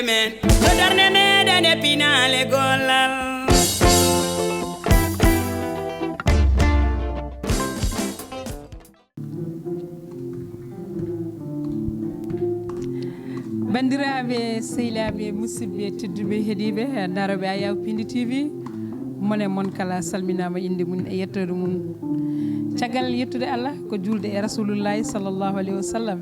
men no darne meɗen e pinale gollal bandiraɓe sehilaɓe musidɓe tedduɓe heeɗiɓe daroɓe Ayaw Pindi TV mone moon kala salminama inde mum e yettode mum caggal yettude Allah ko julde e rasulullahi sallllahu alayhi wa sallam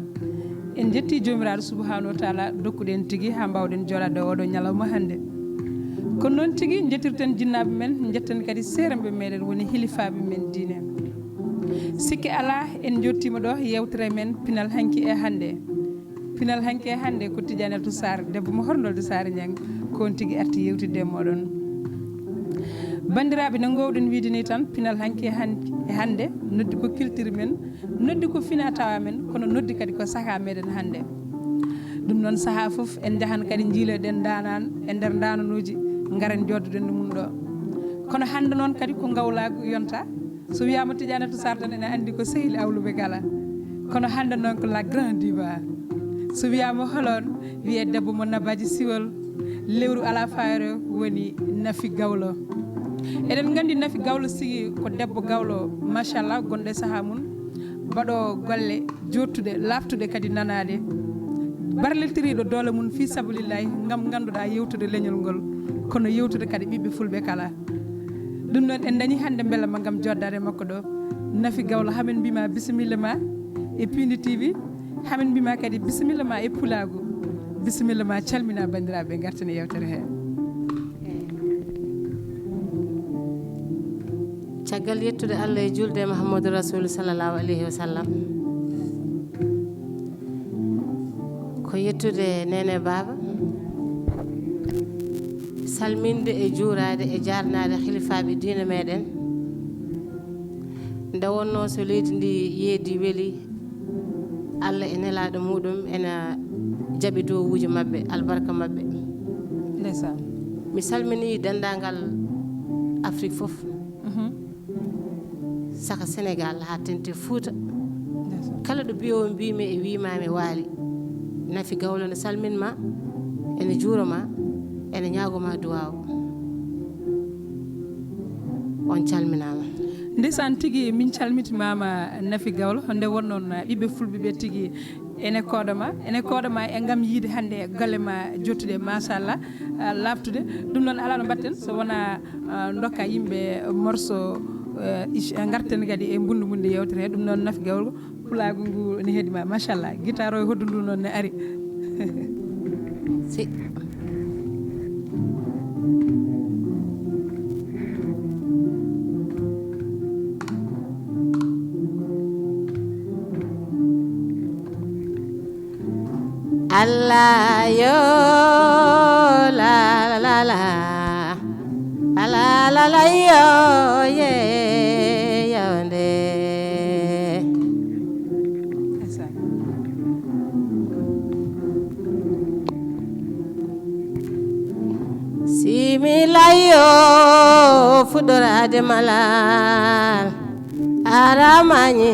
en jetti jomiraɗo subhanahu wa taala dokkuɗen tigui ha mbawɗen joɗade oɗo ñalawma hande kono noon tigui jettirten jinnaɓe men jetten kadi seeramɓe meɗen woni hilifaɓe men diine sikki ala en jottima ɗo yewtere men pinal hanki e hande pinal hanki e hande ko Tidiane Atou Sarr debbo mo horndolde Saare Ñang ko on tigui arti yewtidde moɗon bandiraɓe no gowɗen wiide ni tan pinal hanki e hande noddi ko culture men noddi ko fina tawa men kono noddi kadi ko saaha meɗen hande ɗum noon saaha foof en jahan kadi jiileɗen danan e nder dananoji garen joddoɗen ɗo mum ɗo kono hande noon kadi ko gawlago yonta so wiyama Tidiane Atou Sarr tan ene andi ko sehili awluɓe gala kono hande noon ko la grande diva so wiyama holon wiye debbo mo nabaji siwol lewru ala fayre woni Nafi Gawlo eɗen gandi Nafi Gawlo sigi ko debbo gawlo machallah gonɗo e saaha mum mbaɗo golle jottude laftude kadi nanade barleltiriɗo doole mum fi sabilillahi gam ganduɗa yewtude leñol ngol kono yewtude kadi ɓiɓɓe fulɓe kala ɗum noon en dañi hande beelama gam joddade makko ɗo Nafi Gawlo hamin mbima bisimilla ma e Pindi TV hamin mbima kadi bisimilla ma e Pulago bisimilla ma calmina bandiraɓe gartane yewtere he caggal yettude Allah e julde Mouhamadou Rasoul sallallahu alayhi wa sallam ko yettude Nene Baba salminde e juurade e jarnade khalifaɓe diina meɗen nde wonno so leydi ndi yeedi weeli Allah e nelaɗo muɗum ena jaaɓi dowuji mabɓe albarka mabɓe ndeysan mi salmini dendagal Afrique foof saka Sénégal ha tente Fouta kala ɗo biyowo mbimi e wimami waali Nafi Gawlo ne salminma ene juuroma ene ñagoma duwaw on calminama ndeysan tigui min calmitimama Nafi Gawlo nde wonnoon ɓiɓɓe fulɓe ɓe tigui ene koɗoma e gam yiide hande golle ma jottude machallah laftude ɗum noon ala no mbatten so wona dokka yimɓe morceau garten kadi e bundu munde yewtere he ɗum noon Nafi Gawlo Pulago ngu ne heedima machallah guitare o e hoddu ndu noon ne ari si Allah yo la la la la la la yo ye yonde similayo fudorade malal aramani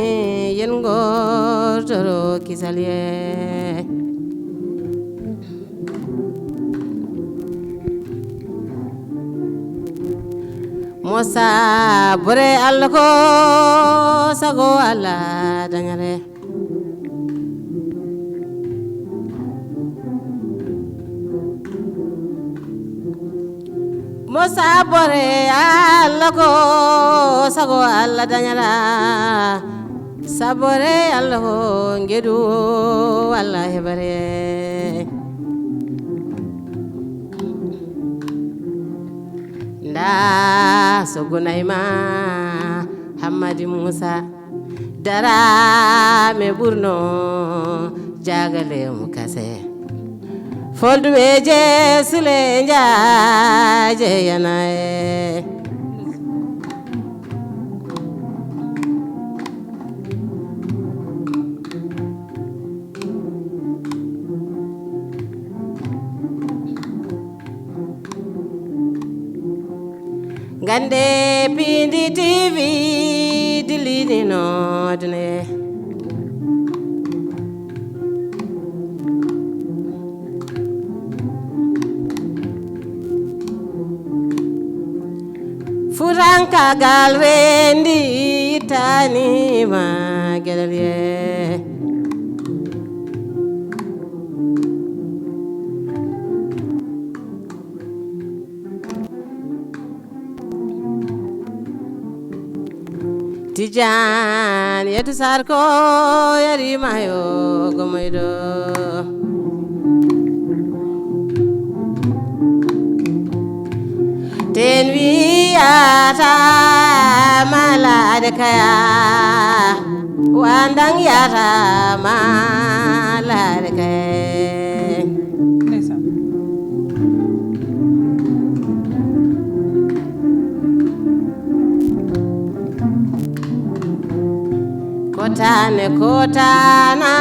yen gortoro kisalie Mosa bore Allah ko sago Allah dañare Mosa bore Allah ko sago Allah dañara sabore Allah ko ngedu Allah hebare nda sogunayma Hammadi Moussa darame ɓurno jagale mu kase folduɓe je sule jaje yanaye Gande Pindi TV dilini nodne furankagal rendi tanima gueɗel ye Tidiane yetu sarko yarima yo gomoyɗo ten wiyata malade kaya wandang yata malade kaya kotane kotana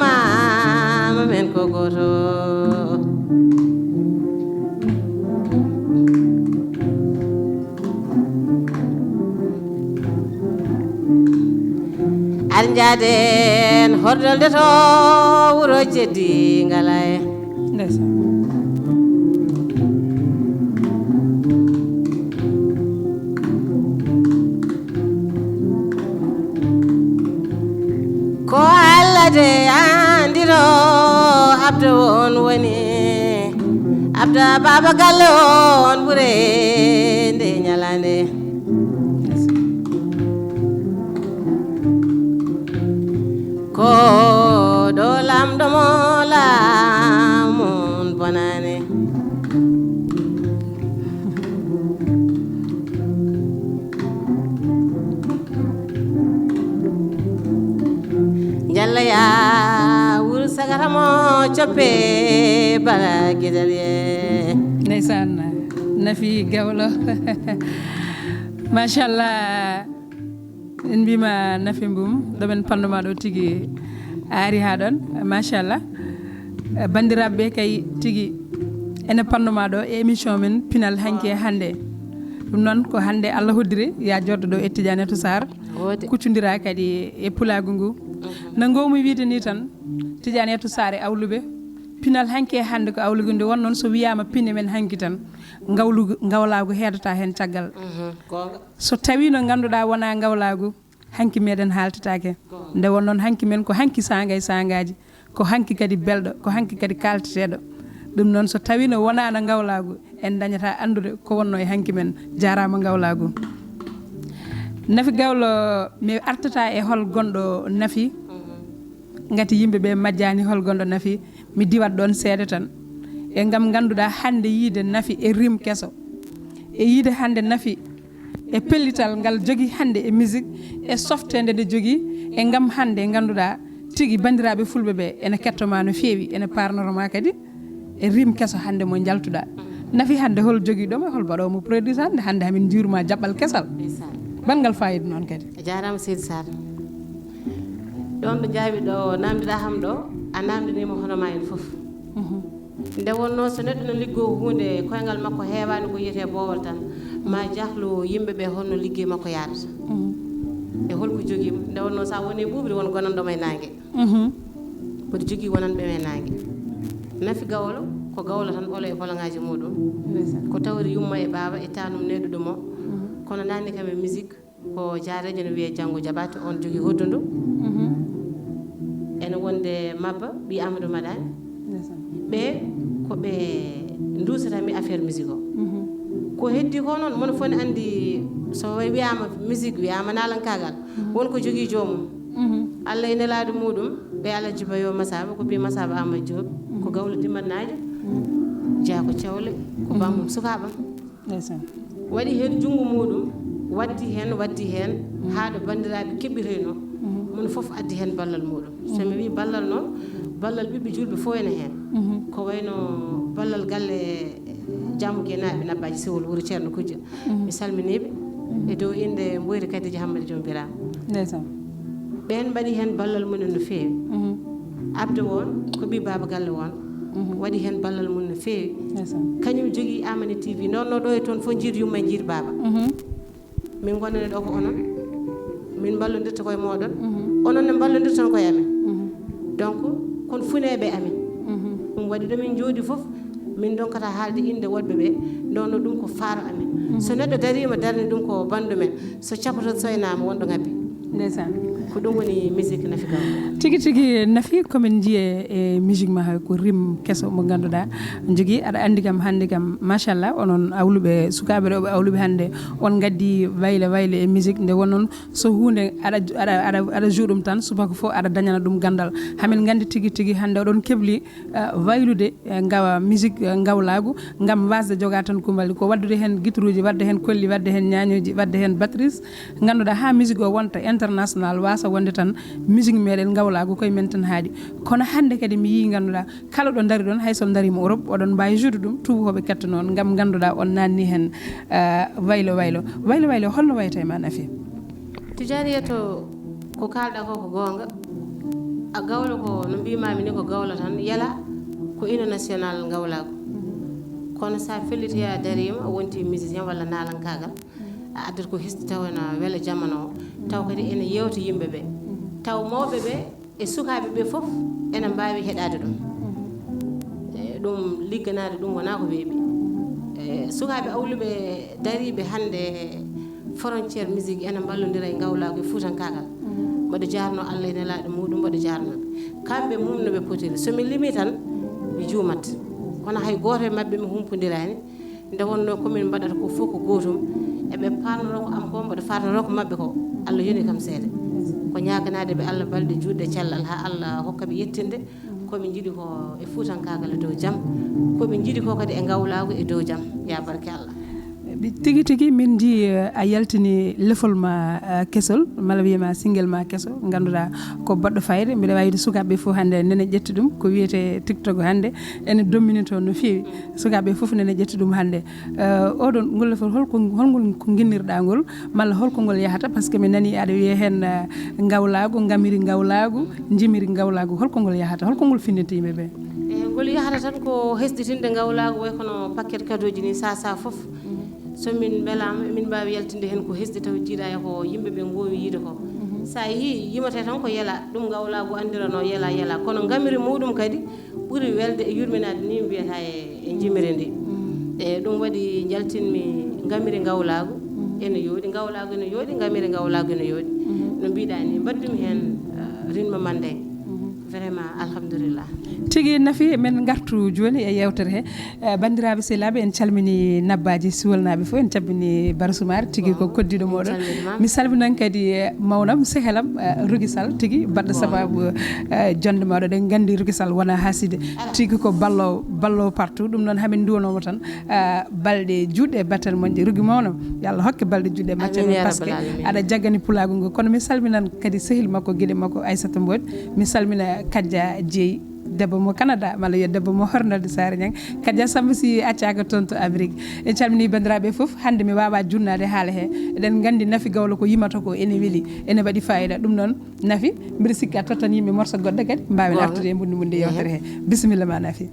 mama men ko goto arjaden hordolde to wuro jeddi ngalay ko Allah de andiro abdo on woni abda baba galle on ɓure nde ñalande ko ɗo lamɗo mo lamun bonane jalla ya wuro sagata mo coppe bala gueɗal ye ndeysan Nafi Gawlo machallah en mbima Nafi Mbum ɗomen panduma ɗo tigui ari ha ɗon machallah bandiraɓeɓe kay tigui ene panduma ɗo e émission men pinal hanki e hande ɗum noon ko hande Allah hoddiri ya joddo ɗo e Tidiane Sar kuccodira kadi e pulagu ngu no gowmi wiide ni tan Tidiane Sar e awluɓe pinal hanki e hande ko awlugu nde won noon so wiyama pine men hanki tan gawlagu heedata hen caggal so tawi no ganduɗa wona gawlagu hanki meɗen haltatake nde won noon hanki men ko hanki sanga e sangaji ko hanki kadi belɗo ko hanki kadi kalteteɗo ɗum noon so tawi no wonano gawlagu en dañata andude ko wonno e hanki men jarama gawlagu Nafi Gawlo mi artata e hol gonɗo Nafi gati yimɓeɓe majjani hol gonɗo Nafi mi diwat ɗon seeɗa tan e gam ganduɗa hande yiide Nafi e rim kesso e yiide hande Nafi e pellital ngal jogui hande e musique e softede nde jogui e gam hande ganduɗa tigui bandiraɓe fulɓe ɓe ene kettoma no fewi ene parnoroma kadi e rim kesso hande mo jaltuɗa Nafi hande hol jogui ɗoma hol mbaɗomo produit hande hamin jiurma jaɓɓal kessal bangal fayida noon kadi jarama Seydi Sar ɗon ɗo jaawi ɗo namdiɗa ham ɗo a namdinima hono ma en foof nde wonno so neɗɗo no liggo hunde koyngal makko heewani ko yiyete boowal tan ma jahlu yimɓeɓe holno liggey makko yadata e holko joguima nde wonno sa woni ɓuuɓri won gonanɗoma e nangue mboɗo jogui wonanɓe e nangue Nafi Gawlo ko Gawlo tan ɓolo e bolongaji muɗum ko tawri yumma e baaba e tanum neɗuɗumo kono nanni kam e musique ko jaarejo no wiye Dianggo Diabaté on jogui hoddundu ene wonde Mabba ɓi Amadou Madani ɓe koɓe dusatami affaire musique o ko heddi ko noon mono foni andi so wiyama musique wiyama nalankagal wonko jogui jomum Allah e nelaɗo muɗum ɓe Alaji Bayo Masaba ko ɓi Masaba Amadou Diop ko Gawlo Dimannajo jeeya ko Thiawle ko bammum sukaɓam waɗi hen junggo muɗum waddi hen haɗo bandiraɓe keɓɓireno mono foof addi hen ballal muɗum somi wi ballal noon ballal ɓiɓɓe julɓe fof ene hen ko wayno ballal galle Diamugue naɓe Nabbaji Sewol wuuro Ceerno Kujja mi salminiɓe e dow inde Mboyri Kadiji Hammadi Joom Birama ɓen mbaɗi hen ballal mumen no fewi abde won ko ɓi baba galle won waɗi hen ballal mum no fewi kañum jogui Amane TV nonno ɗo e toon fof jiidu yumma e jiidu baba min gonane ɗo ko onon min ballodirta koye moɗon onon ne ballodirta koye amen donc kono funeɓe amen ɗum waɗi ɗo min jooɗi foof min don kata haalde inde woɗɓe ɓe ndewno ɗum ko faaro amen so neɗɗo darima darni ɗum ko bandu men so capato soynama wonɗo ngabbi ndeysan ko ɗum woni musique Nafi Gawlo tigi tigi Nafi komin jiye e musique ma ko rim keso mo ganduɗa jogui aɗa andi kam hande kam machallah onon awluɓe sukaɓe ɗo ɓe awluɓe hande on gaddi wayle e musique nde wonnon so hunde aɗa jou ɗum tan subaka fof aɗa dañana ɗum gandal hamin gandi tigui tigui hande oɗon kebli waylude gawa musique gawlagu gam wasde joga tan kumbali ko waddude hen guitruji wadde hen kolli wadde hen ñañoji wadde hen batteries ganduɗa ha musique o wonta international wasa wonde tan musique meɗen gawlagu koye men tan haaɗi kono hande kadi mi yi ganduɗa kala ɗo dari ɗon hayso darima Europe oɗon mbawi juude ɗum tubakoɓe ketta noon gam ganduɗa on nanni hen waylo holno wayta e ma Nafi tijariya to ko kalɗa ko gonga a gawlo ko no mbimami ni ko gawlo tan yala ko ino national gawlago kono sa fellitoya darima a wonti musicien walla nalankagal a addat ko hisde taw ena weela jamano o taw kadi ene yewta yimɓe ɓe taw mawɓe ɓe e sukaɓe ɓe foof ene mbawi heɗade ɗum ɗum ligganade ɗum wona ko weeɓi sukaɓe awluɓe dariɓe hande frontiére musique ene ballodira e gawlago e fuutankakal mbaɗo jarno Allah e nelaɗo muɗum mbaɗo jarnoɓe kamɓe mumnoɓe potiri somi limi tan mi juumat kono hay goto e mabɓe mi humpodirani nde wonno komin mbaɗata ko fof ko gotum eɓe parnoro ko am ko mbaɗo farnoro ko mabɓe ko Allah yoni kam seede ko ñaganade ɓe Allah balɗe juɗɗe cellal ha Allah hokkaɓe yettinde koɓe jiiɗi ko e fuutankakal e dow jaam koɓe jiiɗi ko kadi e gawlago e dow jaam ya barke Allah tigi tigi min ji a yaltini lefol ma kesol mala wiyama single ma keso ganduɗa ko baɗɗo fayde mbiɗa wawide sukaɓeɓe fof hande nene ƴetti ɗum ko wiyete TikTok hande ene domini toon no fewi sukaɓeɓe fof nene ƴetti ɗum hande oɗon ngol lefol holngol ko guinnirɗa ngol malla holko ngol yahata par ce que mi nani aɗa wiye hen gawlago gamiri gawlago jimiri gawlago holko ngol yahata holko ngol finnita yimɓeɓe ngol yahata tan ko hesɗitinde gawlago way kono paquet cadeau ji ni sa foof so min belama min mbawi yaltinde hen ko hesɗi taw jiiɗa e ko yimɓeɓe gowi yiide ko sa yi yimate tan ko yela ɗum gawlago andirano yela kono gamiri muɗum kadi ɓuuri welde e yurminade ni mbiyata e jimiri ndi e ɗum waɗi jaltinmi gamiri gawlago ene yooɗi gawlago ene yooɗi gamiri gawlago ene yooɗi no mbiɗa ni mbaddumi hen rinma mande vraiment alhamdulillah tigi Nafi men gartu joni e yewtere he bandiraɓe sehlaɓe en calmini nabbaji suwalnaɓe fof en calmini Barsoumar tigi ko koddiɗo moɗon mi salminan kadi mawnam sehelam Rougui Sall tigi baɗɗo sababu jonde maɗo ɗen gandi Rougui Sall wona haside tigi ko ballo partout ɗum noon hamin duwanomo tan balɗe juɗɗe e battere moƴƴe Rougui mawnam yo Allah hokke balɗe juɗɗe e battere mon par ce que aɗa jaggani pulago ngo kono mi salminan kadi sehil makko guiɗe makko Aissata Mbodj mi salmina Kadja Dieye debbo mo Canada malla yo debbo mo Hornolde Sare Niang Kadja Samba Sy accaka toon to Amérique e calmini bandiraɓe foof hande mi wawa junnade haala he eɗen gandi Nafi Gawlo ko yimata ko ene weeli ene waɗi fayida ɗum noon Nafi mbiɗa sikki a tottan yimɓe morso goɗɗo kadi mbawen artude e bunde yewtere he bisimilla ma Nafi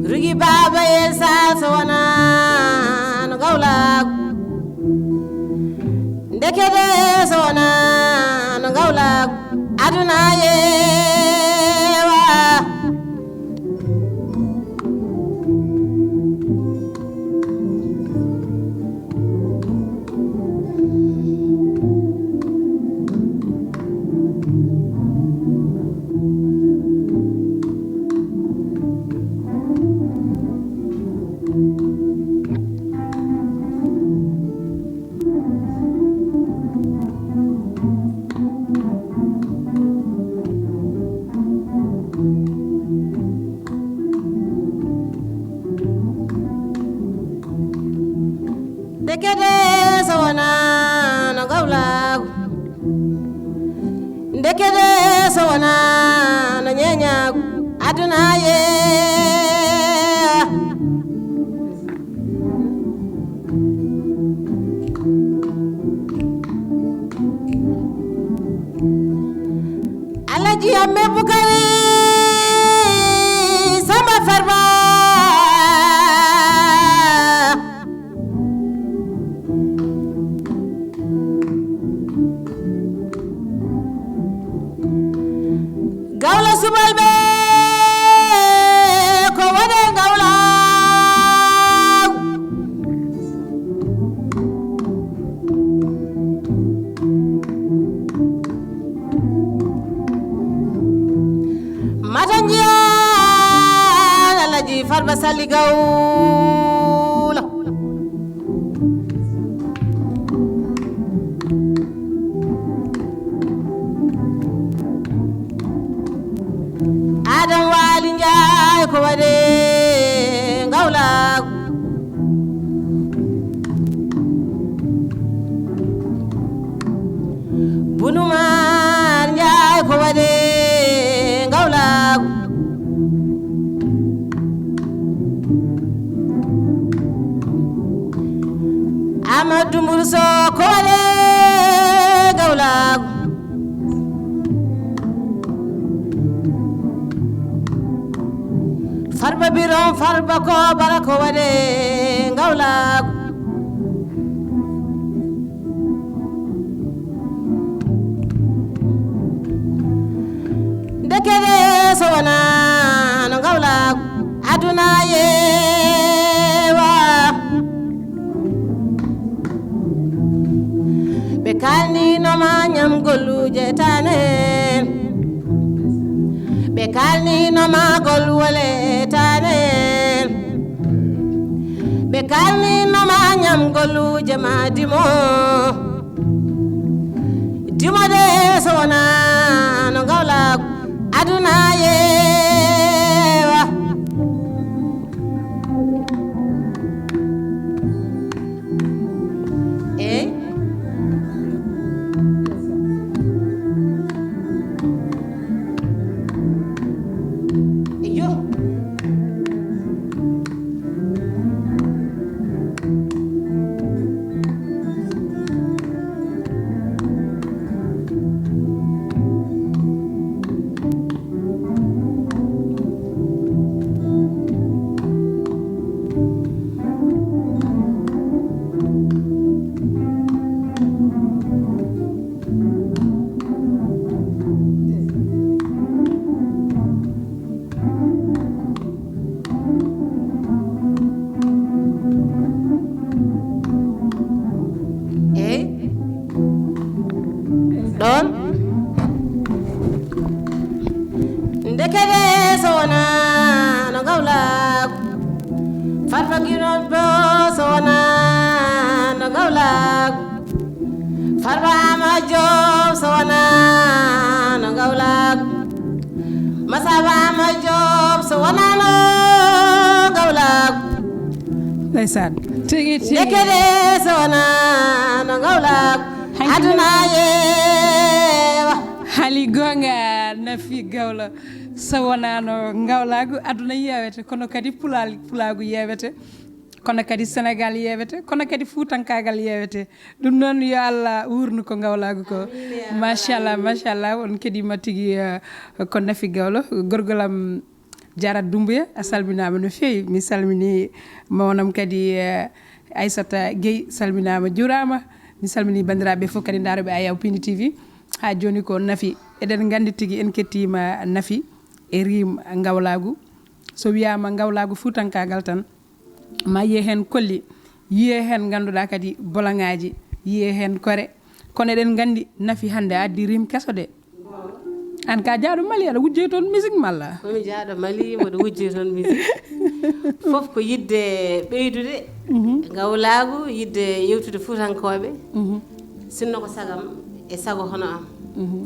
Rougui Baba e sasona no gawlago ndekete sona no gawlago aduna yewa ndekede so wona no ñeñagu aduna ye alaji amme bukari sama farba gawla subalbe ko wade gawla matanjiya alaji farba sali gawla adam wali njaay ko wade gawla bunumar njaay ko wade gawla amadou murso ko wade gawla farba biron farba ko barako wade gawla ndekede so wona no gawla aduna yewa be kalni no ma nyam goluje tanen be kalni no ma gol wole tanen be kalni no ma nyam goluje ma dimo dimo de so wona no gawla aduna yewa don ndekede so wona no gawla farba giron bo so wona no gawla farba ma job so wona no gawla masaba ma job so wona no gawla ndeysaan tigi ndekede so wona no gawla aduna yewa hali gonga nafi gawla so wonano gawlagu aduna yewete kono kadi pulagu yewete kono kadi Sénégal yewete kono kadi fuutankagal yewete ɗum noon yo Allah wurnu ko gawlagu ko machallah on kedima tigui ko nafi gawla gorgolam Diarra Doumbouya a salminama no fewi mi salmini mawnam kadi Aissata Gueye salminama juurama mi salmini bandiraɓe fof kadi daroɓe Ayaw Pindi TV ha joni ko nafi eɗen gandi tigui en kettima nafi e rim gawlagu so wiyama gawlagu fuutankagal tan ma yiye hen kolli yiye hen ganduɗa kadi bolagaji yiye hen kore kono eɗen gandi nafi hande addi rim keso de an ka jaaɗo Mali aɗa wujje toon musique malla komi jaaɗo Mali mboɗo wujje toon musique fof ko yidde ɓeydude gawlagu yidde yewtude fuutankoɓe sinno ko sagam e sago hono am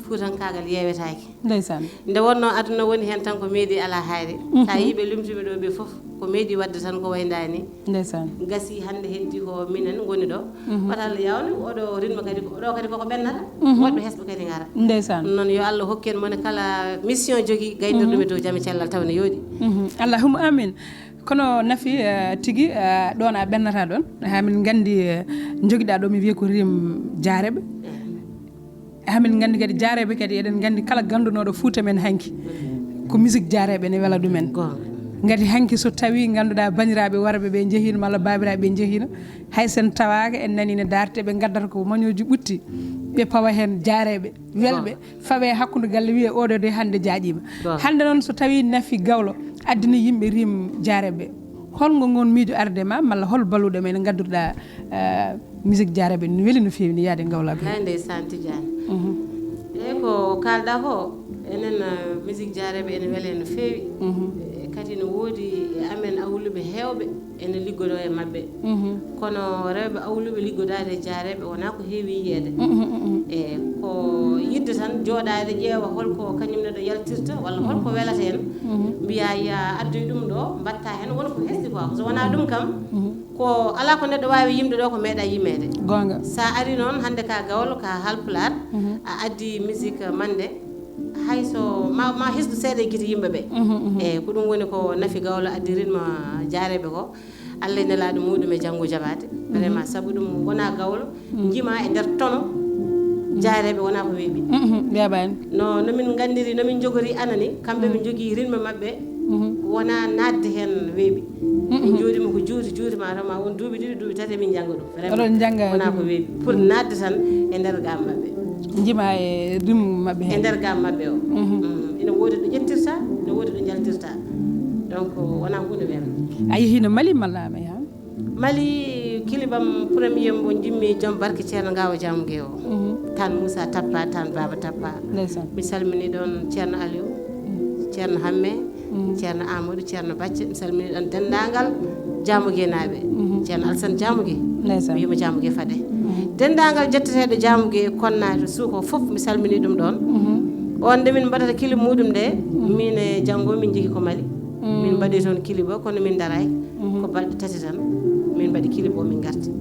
fuutankagal yewetaaki ndeysan nde wonno aduna woni hen tan ko meedi ala hayre sa yiiɓe lumtumi ɗo ɓe fof ko meedi wadde tan ko waydani ndeysan gasi hande heddi ko minen goni ɗo wata Allah yawni oɗo rinma kadi ɗo kadi koko ɓennata woɗɓe hesɓe kadi gara ndeysan noon yo Allah hokken mone kala mission jogui gaydirɗum to jaami cellal taw ne yooɗi allahumma amin kono Nafi tigi ɗon a ɓennata ɗon hamin gandi joguiɗa ɗo mi wiya ko rim jaareɓe hamin gandi kadi jaareɓe kadi eɗen gandi kala gandunoɗo Fouta men hanki ko musique jaareɓe ne wela ɗumen gati hanki so tawi ganduɗa bandiraɓe worɓe ɓe jeehino malla babiraɓe ɓe jeehino hay sen tawaka en nani ne darte ɓe gaddata ko mañoji ɓutti ɓe pawa hen jaareɓe welɓe fawe hakkude galle wiye oɗo de hande jaaƴima hande noon so tawi Nafi Gawlo addina yimɓe rim jaareɓe holgo gon miijo arde ma malla hol balluɗo men gadduɗa musique jaareɓe ne weeli no fewi ni yaade Gawlaɓe hay ndeysan Tidiane eyyi ko kalɗa ko enen musique jaareɓe ene weele no fewi kadi ne woodi e amen awluɓe hewɓe ene liggoɗo e mabɓe kono rewɓe awluɓe liggodade jaareɓe wona ko heewi yiyeede e ko yidde tan jooɗade ƴeewa holko kañum neɗɗo yaltirta walla holko welata en mbiya ya addoy ɗum ɗo mbatta hen wona ko hesɗi quoi so wona ɗum kam ko ala ko neɗɗo wawi yimde ɗo ko meeɗa yimede gonga sa ari noon hande ka Gawlo ka Halpular a addi musique mande hayso ma hisdu seeɗa e guite yimɓeɓe eyyi ko ɗum woni ko Nafi Gawlo addi rinma jaareɓe ko Allah e nelaɗo muɗum e janggo jaɓade vraiment saabu ɗum wona Gawlo jima e nder tono jaareɓe wona ko weeɓi weeɓani nomin gandiri nomin jogori anani kamɓe ɓe jogui rinma mabɓe wona nadde hen weeɓi en jooɗima ko juuti mataw ma won duuɓi ɗiɗi duuɓi tati min jangga ɗum vraiment wona ko weeɓi pour nadde tan e nder gam mabɓe jima e rim mabɓe e nder gam mabɓe o ina woodi ɗo ƴettirta ina woodi ɗo jaltirta donc wona hunde weeɓa a yehino Mali malla ama yaha Mali kilibam premier mo jimmi joom barke ceerno Ngawo Jamugue o tan Moussa Tappa tan Baba Tappa mi salmini ɗon ceerno Aliou ceerno Hamme ceerno Amadou ceerno Bacce mi salmini ɗon dendagal Jamugue naaɓe ceerno Alassane Jamugue wiyimo Jamugue Fade dendagal jetteteɗo Jamugue konnato suuko foof mi salmini ɗum ɗon on nde min mbaɗata kilib muɗum nde min e janggo min jeehi ko Mali min mbaɗi toon kilib o kono min daray ko balɗe tati tan min mbaɗi kilib o min garti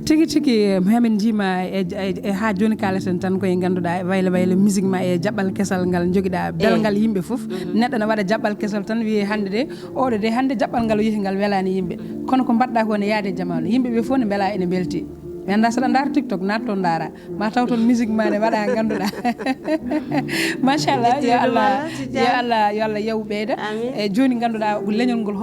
tigi hamin jiima e ha joni kaleten tan koye ganduɗa wayla musique ma e jaɓɓal kesal ngal joguiɗa belgal yimɓe foof neɗɗo ne waɗa jaɓɓal kesal tan wiye hande de oɗo de hande jaɓɓal ngal o yeehi ngal welani yimɓe kono ko mbaɗɗa ko ne yaade jamanu yimɓeɓe foof ne beela ene belti mi anda saɗa daara TikTok natto daara ma taw toon musique ma ne waɗa ganduɗa machallah yo Allah yaw ɓeyda e joni ganduɗa leñol ngol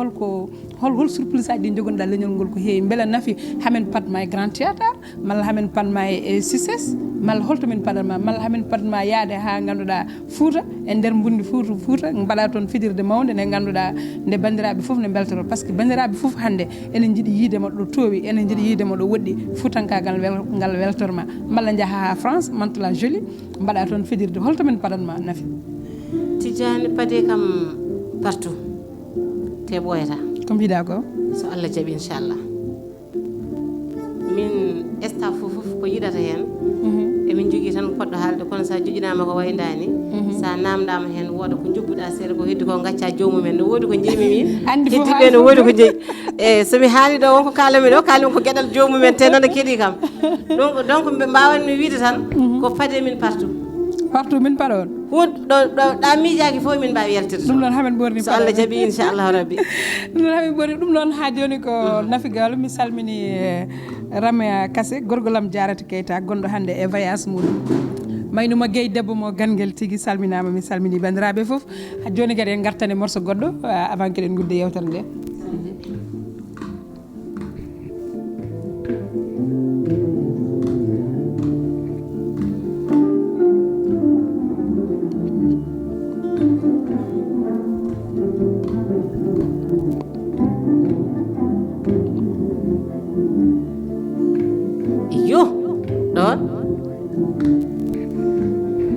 hol surprise aji ɗi jogonoɗa leñol ngol ko heewi beele Nafi hamen padma e Grand Théâtre malla hamen padma e Success malla holto min paɗatma malla hamen padma yaade ha ganduɗa Fouta e nder mbundi Fouta mbaɗa toon fijirde mawde nde ganduɗa nde bandiraɓe foof ne beltoro par ce que bandiraɓe foof hande enen jiiɗi yiidema ɗo towi enen jiiɗi yiidema ɗo woɗɗi fuutankagal ngal weltorma malla jaaha ha France Mantes-la Jolie mbaɗa toon fijirde holto min paɗatma Nafi Tidiane paade kam partout te ɓoyata ko mbiɗa ko so Allah jaaɓi inchallah min staff foof ko yiɗata hen emin jogui tan poɗɗo haalde kono sa joƴinama ko waydani sa namdama hen wooda ko jubbuɗa seeɗa ko heddi ko gacca jomumen ne woodi ko jeeymi min heddiɓe ne woodi ko jeeyi eyyi somi haali ɗo wonko kalami ɗo kalimi ko gueɗal jomumen te noon keeɗi kam donc mbawanmi wiide tan ko paade min partout min paɗa on ɗo ɗa miijaki fof min mbawi yaltirde ɗum noon hamen ɓorni so Allah jaaɓi inchallahu rabbi ɗum noon hamen ɓorni ɗum noon ha joni ko Nafi Gawlo mi salmini Ramaya Kassé gorgolam Diarata Keita gonɗo hande e voyage muɗum maynuma Gueye debbo mo ganguel tigui salminama mi salmini bandiraɓe foof ha joni kadi en gartane morceau goɗɗo avant keɗen gudde yewtere nde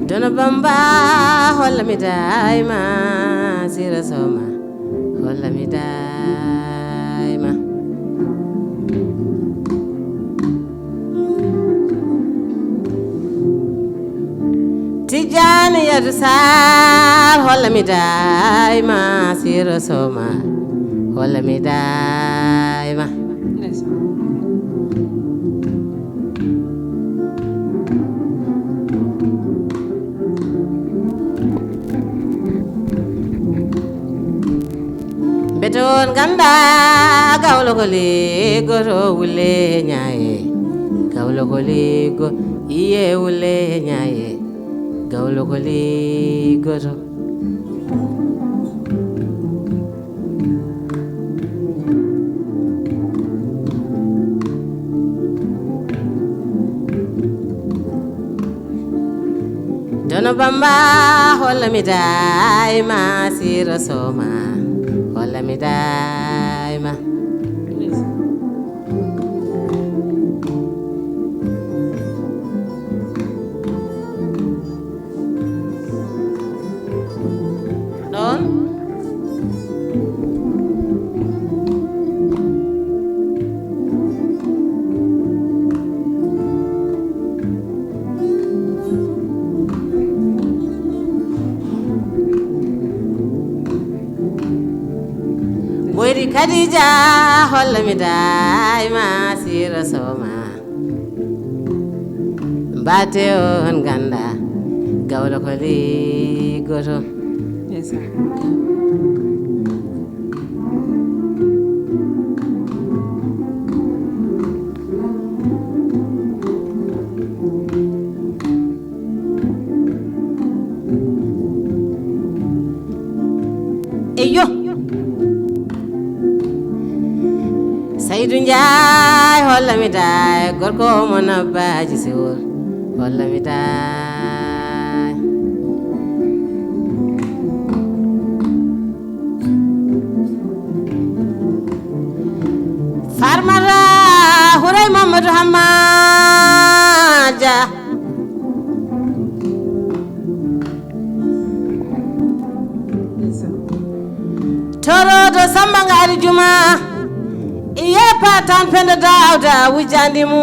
Dono Bamba holla mi dayma sira soma holla mi dayma yadu sar holla mi dayma siro soma holla mi dayma beton ganda gawlo ko le goro wule nyaaye gawlo ko le go iye wule nyaaye gawlo ko le goro dono bamba holla mi dayma siro soma holla mi dayma ɗon Boyri Khadija holla mi dayma siro soma mbate on ganda gawlo ko ligoto eyo Saydou Ndiaye holla mi day gorko mo nabbaji sewol holla mi day farmara huray Mamadou Hamadia torodo Samba Ngari Juma iye patan penda dawda wujandi mu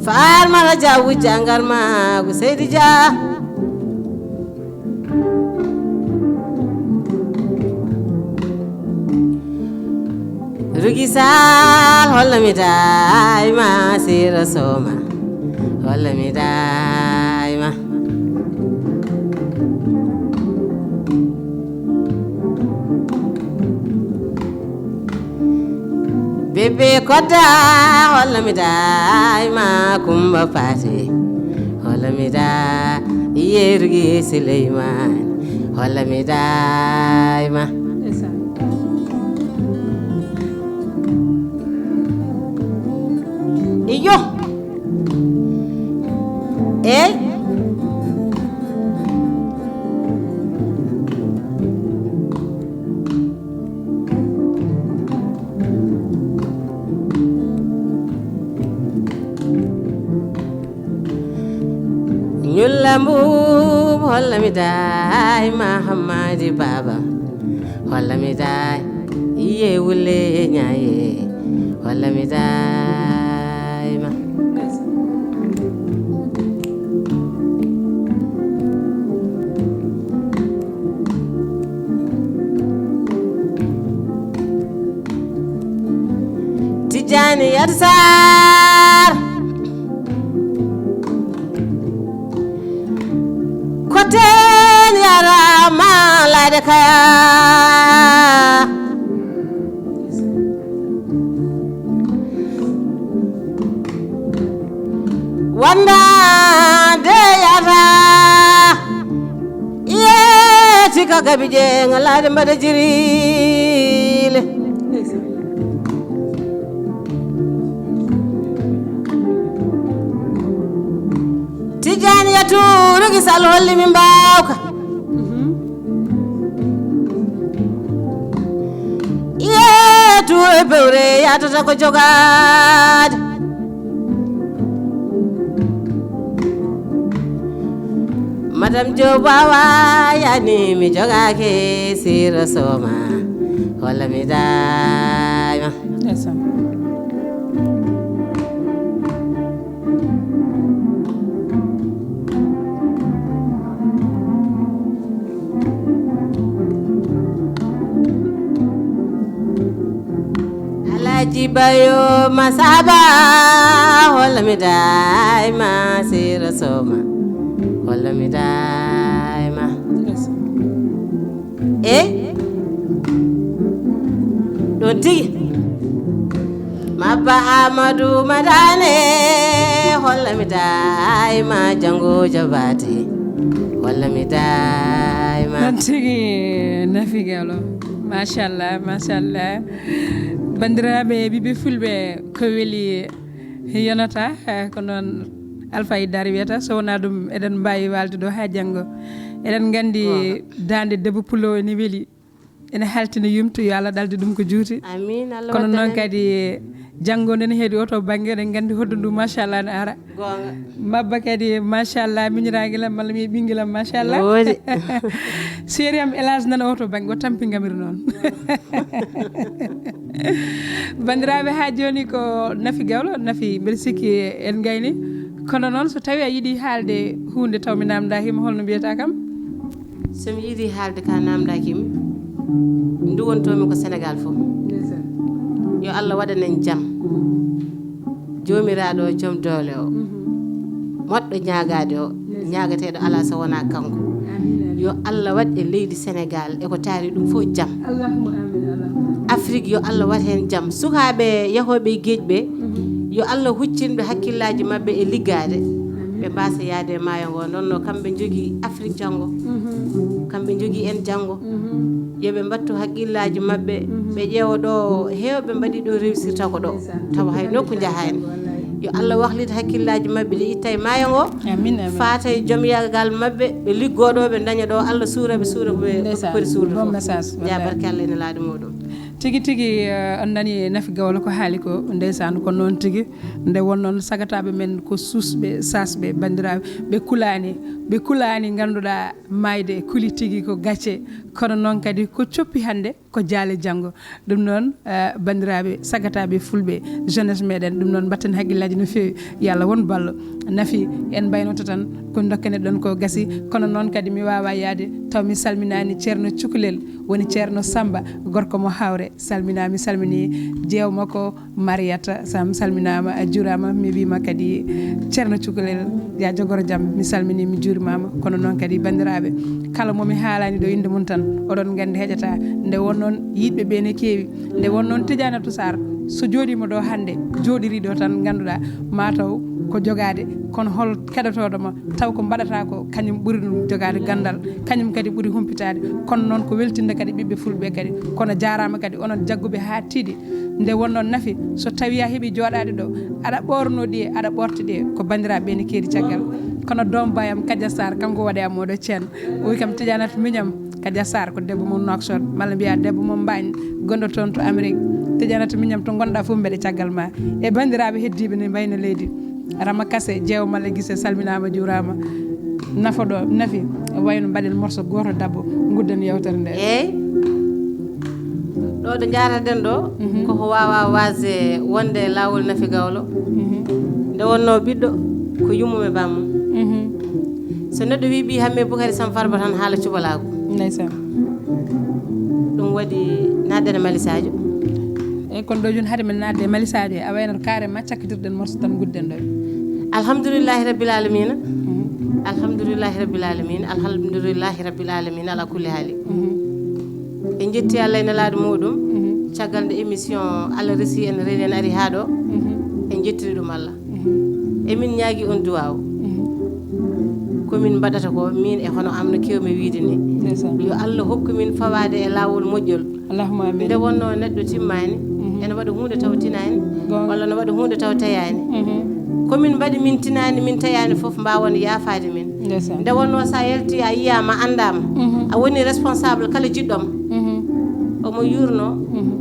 far mala ja wujangar ma ko Seydi Dia rugi sal holla mi dayma sira soma holla mi dayma bébé kodda holla mi dayma kumba pati holla mi da yerugi Suleyman holla mi dayma iyo ñullambum holla mi dayma Hammadi Baba holla mi day iye wulle ñaaye holla mi dayma Tijani Yadsar koten yara malade kaya wanda de yara ye tika gabije ngalade mbada jirile Tijani yaturu gisal holli min bawka yetu e bewre yatata ko jogade Madame Diop wawa yani mi jogake sira soma holla mi dayma bayo masaba holla mi dayma sira soma holla mi dayma ɗon tigi mabba amadou madane holla mi dayma jango jabate holla mi dayma ɗon tigi Nafi Gawlo machallah bandiraɓe ɓiɓe fulɓe ko weeli yonata ko noon Alfayda Dar wiyata so wona ɗum eɗen mbawi walde ɗo ha janggo eɗen gandi dande debbo pulo ne weeli ene haltina yumtu yo Allah dalde ɗum ko juuti amin Allah kono noon kadi janggo nene heedi oto banggue eɗen gandi hoddu ndu machallah ne ara gonga mabba kadi machallah miñiraguelam malla mi ɓinguelam machallah séri am élage nana oto banggue o tampingamiri noon bandiraɓe ha joni ko Nafi Gawlo Nafi mbeɗa sikki en gayni kono noon so tawi a yiiɗi haalde hunde taw mi namda hima holno mbiyata kam somi yiiɗi haalde ka namdakimi nduwontomi ko Sénégal fof yo Allah waɗanen jaam jomiraɗo o joom doole o moɗɗo ñagade o ñagateɗo ala so wona kanko yo Allah waɗ e leydi Sénégal eko taari ɗum fof jaam Afrique yo Allah waɗ hen jaam sukaɓe yahoɓe gueƴɓe yo Allah huccinɓe hakkillaji mabɓe e liggade ɓe mbasa yaade maayo ngo nonno kamɓe jogui Afrique janggo kamɓe jogui en janggo yoɓe mbattu haqqillaji mabɓe ɓe ƴeewa ɗo hewɓe mbaɗi ɗo réussir taw ko ɗo tawa hay nokku jahani yo Allah wahlita hakkillaji mabɓe ɗe itta e maayo ngo faata e joom yagal mabɓe ɓe liggoɗo ɓe daña ɗo Allah suuraɓe suura ɓe poti suurde fof ja barke Allah ene laaɗi muɗum tigi on nani Nafi Gawlo ko haali ko ndeysan ko noon tigi nde won noon sagataɓe men ko susɓe sasɓe bandiraɓe ɓe kulani ganduɗa mayde kuuli tigi ko gacce kono noon kadi ko coppi hande ko jaale janggo ɗum noon bandiraɓe sagataɓe fulɓe jeunesse meɗen ɗum noon batten haqqillaji no fewi yo Allah won ballo Nafi en mbaynoto tan ko dokkane ɗon ko gasi kono noon kadi mi wawa yaade taw mi salminani ceerno cukalel woni ceerno Samba gorko mo hawre salminami salmini jeewma ko Mariata sam salminama a juurama mi wima kadi ceerno cukalel ya jogoro jaam mi salmini mi juurimama kono noon kadi bandiraɓe kala momi haalani ɗo inde mum tan oɗon gandi heƴata nde won noon yiɗɓe ɓe ne keewi nde won noon Tidianatou Sarr so jooɗima ɗo hande jooɗiri ɗo tan ganduɗa mataw ko jogade kono hol keɗotoɗoma taw ko mbaɗata ko kañum ɓuuri ɗum jogade gandal kañum kadi ɓuuri humpitade kono noon ko weltinde kadi ɓiɓɓe fulɓe kadi kono jarama kadi onon jagguɓe ha tiiɗi nde wonnoon Nafi so tawi a heeɓi joɗade ɗo aɗa ɓorno ɗi aɗa ɓorti ɗi ko bandiraɓe ne keedi caggal kono doom bayam Kadia Sarr kanko waɗe am oɗo ceerno o wi kam Tidianata miñam Kadia Sarr ko debbo mum Nouakchott malla mbiya debbo mum Mbagne gonɗo toon to Amérique Tidianata miñam to gonɗa fof mbeɗe caggal ma e bandiraɓe heddiɓe ne mbayno leydi Rama Kassé jeewo malla guise salminama juurama nafa ɗo Nafi wayno mbaɗen morceau goto dabbo gudden yewtere nde eyyi ɗo ɗo jaraɗen ɗo koko wawa wasde wonde lawol Nafi Gawlo nde wonno ɓiɗɗo ko yummum e bammum so neɗɗo wi ɓi hamme Boukary Sam Farba tan haala cuɓalago ndeysan ɗum waɗi naddene Malisadio eyyi kono ɗo joni haade men nadde Malisadio a waynata carrément cakkitirɗen morceau tan gudden ɗo alhamdoulillahi rabbil alamina alhamdoulillahi rabbil alamina alhamdoulillahi rabbil alamina ala kulli haali en jetti Allah e nelaɗo muɗum caggal nde émission Allah reesi en reeni en ari ha ɗo en jettiri ɗum Allah emin ñaagui on duwaw komin mbaɗata ko min e hono am no kewmi wiide ni yo Allah hokku min fawade e lawol moƴƴol allahumma amin nde wonno neɗɗo timmani ene waɗa hunde taw tinani walla no waɗa hunde taw tayani komin mbaɗi min tinani min tayani foof mbawon yaafade min nde wonno sa yalti a yiyama andama a woni responsable kala jiɗɗoma omo yurno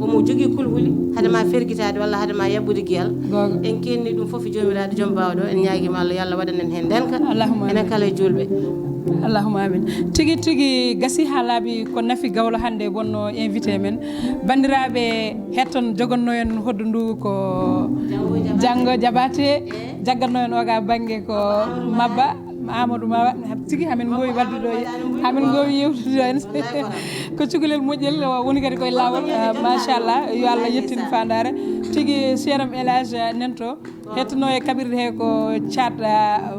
omo jogui kulhuli hadema ferguitade walla hadema yabbude guiyal en kenni ɗum foof jomiraɗo joom bawɗo en ñaguima Allah yo Allah waɗanen hen ndenka enen kala e julɓe allahumma amin tigui gasi ha laaɓi ko Nafi Gawlo hande wonno invité men bandiraɓe hetton jogonno en hoddu ndu ko Dianggo Diabaté jaggatno en oga banggue ko Mabba Amadou Maba tigi hamin gowi wadduɗo hamin gowi yewtude en ko cukalel moƴƴel woni kadi koye lawol machallah yo Allah yettin fandare tigi cheram elage nento hetno e kabirde he ko chat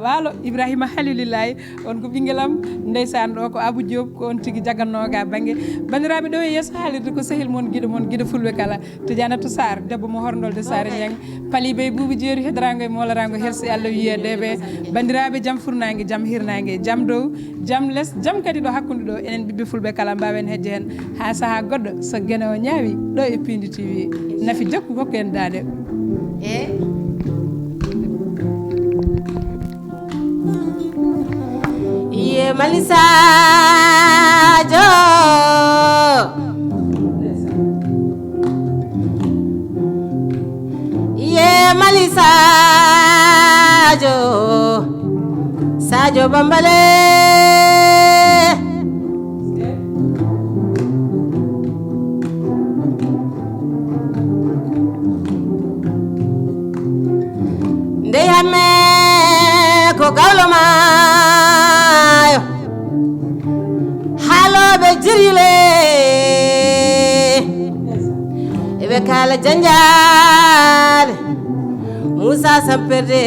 walo Ibrahima Halilillahi on ko bingelam ndeysan do ko Abou Diop ko on tigi jaganno ga bangi bandirabe do yeso haalirde ko sehil mon guido fulbe kala to Janatu Sar debbo mo horndol de Sar Ñang pali be buubi jeeri hedrango e molarango helsi Allah wiyedebe bandirabe jam furnangue jam hirnangue jam dow jam les jam kadi do hakkunde do enen bibbe fulbe kala mbawen hedde hen ha saha goddo so gene o ñaawi do e Pindi TV nafi jokku hokku en dade ye Malisa jo ye Malisa jo Sadio Bambale ndeyame ko gawlo maayo haaloɓe jirile eɓe kala janjale Moussa Samperde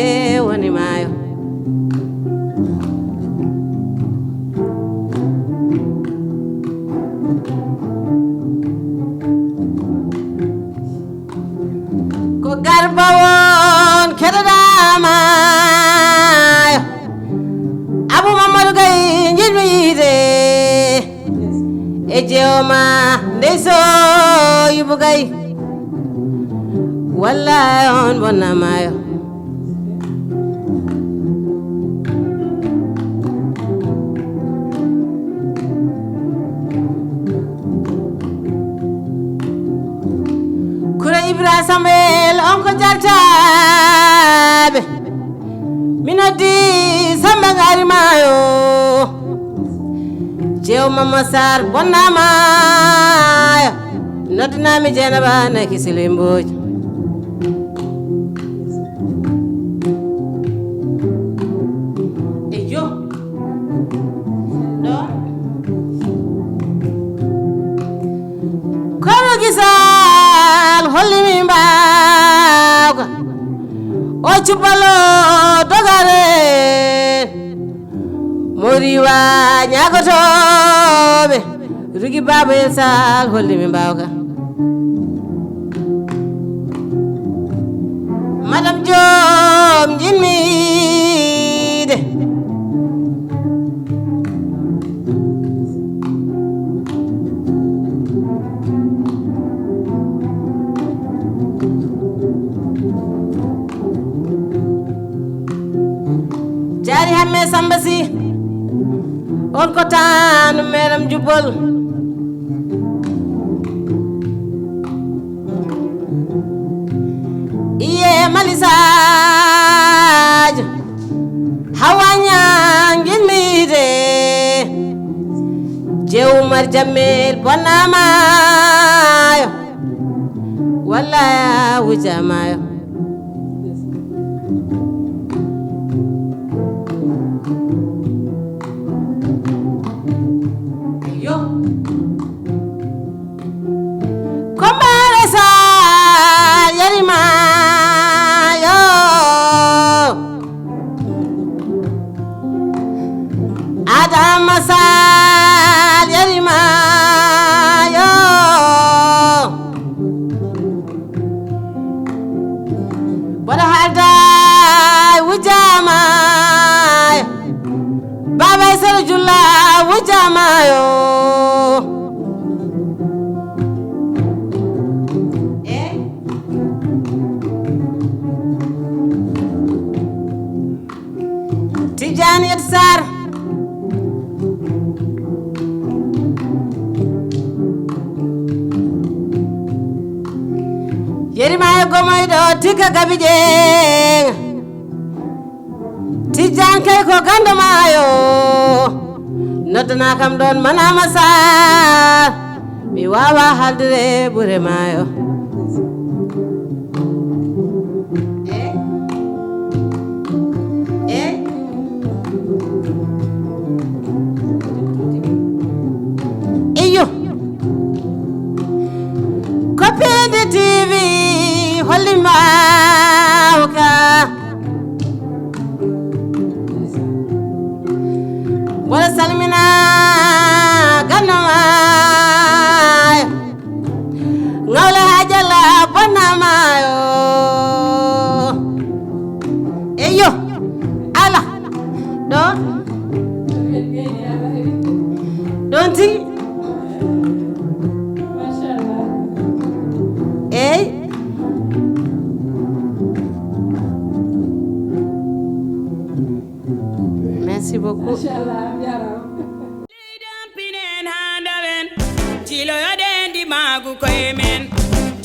woni maayo ko garba won keɗoɗamayo Abou Mamadou Gaye jiɗmi yiide e jewma ndeyso Yibu Gaye wallahi on bonnamayo Kura Ibra Samuel on ko jartaɓe minoddi Samba Ngari Mayo jew Mama Sar bonnamayo noddinami Dieynaba Naki Silimboji eyo ɗo kono gisal hollimi mbawka o cubbalo dogare moriwa ñagotoɓe rugi baba en sal hollimi mbawka madame Diom jinmide jari hamme Samba Sy on ko tanu meram jubbol iye Malisajo hawanya ngilmide jew Umar Jamil bonnamayo wallahi wujamayo Masal yarimayo bada halda wujamayo baba Sara Julla wujamayo Tijani Sar yerimayo gomoyɗo tigga gabi ƴeeŋa tijjan kay ko gando mayo noddana kam ɗon Manama Sar mi wawa haldire ɓuure mayo iyo ko Pindi TV mayo eyo ala don tigi ey merci beaucoup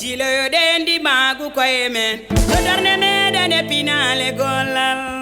Jilo yo dendi magu ko yemen, so darne me dane pinale golal.